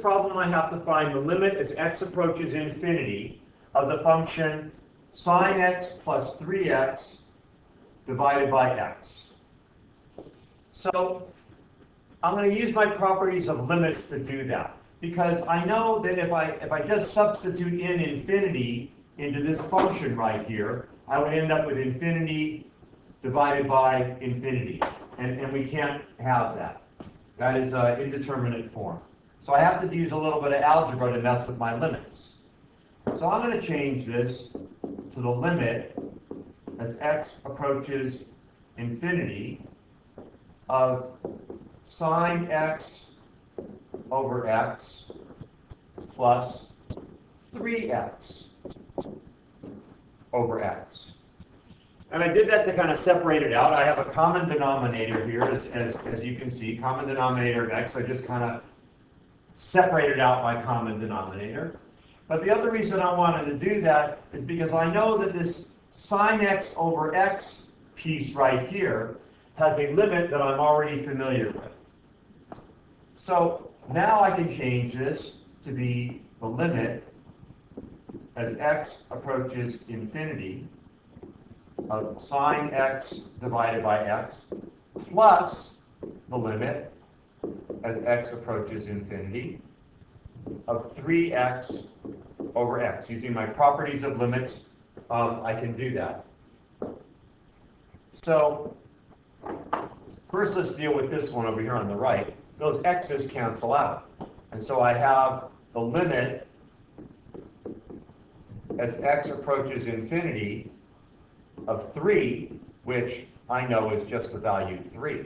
problem, I have to find the limit as x approaches infinity of the function sine x plus 3x divided by x. So I'm going to use my properties of limits to do that, because I know that if I just substitute in infinity into this function right here, I would end up with infinity divided by infinity, and we can't have that. That is an indeterminate form. So I have to use a little bit of algebra to mess with my limits. So I'm going to change this to the limit as x approaches infinity of sine x over x plus 3x over x. And I did that to kind of separate it out. I have a common denominator here, as you can see, common denominator of x. I just kind of separated out my common denominator. But the other reason I wanted to do that is because I know that this sine x over x piece right here has a limit that I'm already familiar with. So now I can change this to be the limit as x approaches infinity of sine x divided by x plus the limit as x approaches infinity of 3x over x. Using my properties of limits, I can do that. So first, let's deal with this one over here on the right. Those x's cancel out. And so I have the limit as x approaches infinity of 3, which I know is just the value 3,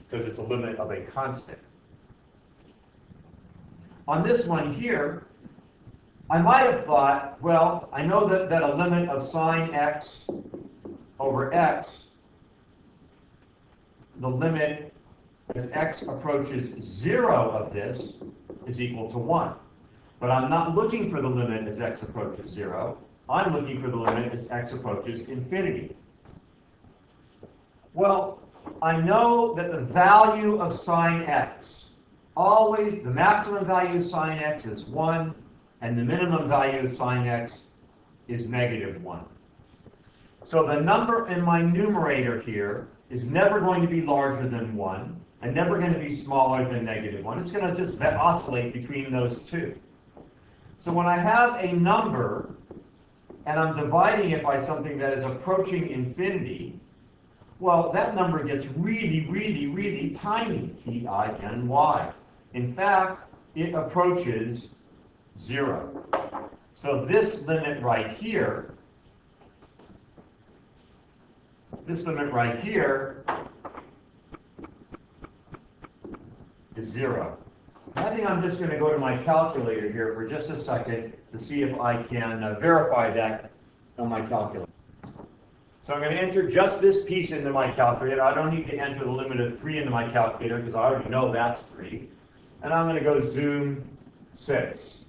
because it's a limit of a constant. On this one here, I might have thought, well, I know that a limit of sine x over x, the limit as x approaches 0 of this is equal to 1. But I'm not looking for the limit as x approaches 0. I'm looking for the limit as x approaches infinity. Well, I know that the value of sine x, always the maximum value of sine x is 1, and the minimum value of sine x is -1. So the number in my numerator here is never going to be larger than 1, and never going to be smaller than -1. It's going to just oscillate between those two. So when I have a number, and I'm dividing it by something that is approaching infinity, well, that number gets really, really, really tiny, T-I-N-Y. In fact, it approaches 0. So this limit right here, is 0. I think I'm just going to go to my calculator here for just a second to see if I can verify that on my calculator. So I'm going to enter just this piece into my calculator. I don't need to enter the limit of 3 into my calculator because I already know that's 3. And I'm going to go zoom 6.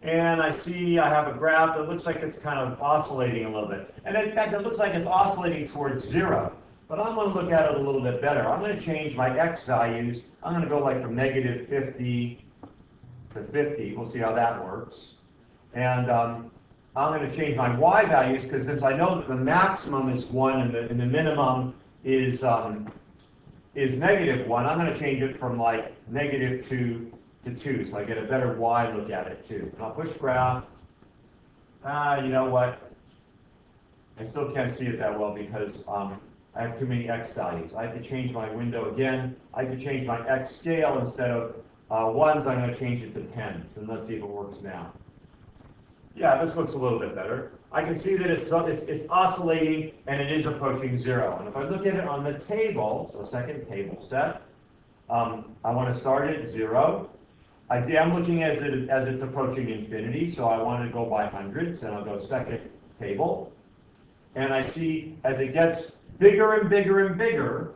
And I see I have a graph that looks like it's kind of oscillating a little bit. And in fact, it looks like it's oscillating towards 0. But I'm going to look at it a little bit better. I'm going to change my x values. I'm going to go like from -50 to 50. We'll see how that works. And I'm going to change my y values, because since I know that the maximum is 1 and the minimum is -1, I'm going to change it from like -2 to 2, so I get a better y look at it too. And I'll push graph. You know what? I still can't see it that well because I have too many x values. I have to change my window again. I have to change my x scale. Instead of 1s, I'm going to change it to 10s. And let's see if it works now. Yeah, this looks a little bit better. I can see that it's oscillating and it is approaching 0. And if I look at it on the table, so second table set, I want to start at 0. I'm looking as it's approaching infinity, so I want to go by hundreds, and I'll go second table. And I see as it gets bigger and bigger and bigger,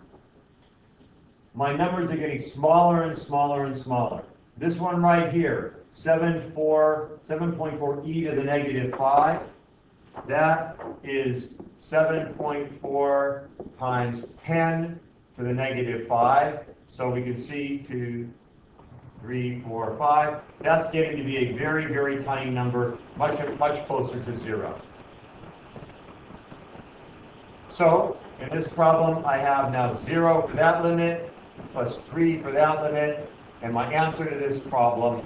my numbers are getting smaller and smaller and smaller. This one right here, 7.4 e to the -5, that is 7.4 times 10 to the -5. So we can see 2, 3, 4, 5. That's getting to be a very, very tiny number, much closer to 0. So, in this problem, I have now 0 for that limit, plus 3 for that limit, and my answer to this problem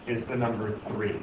is the number 3.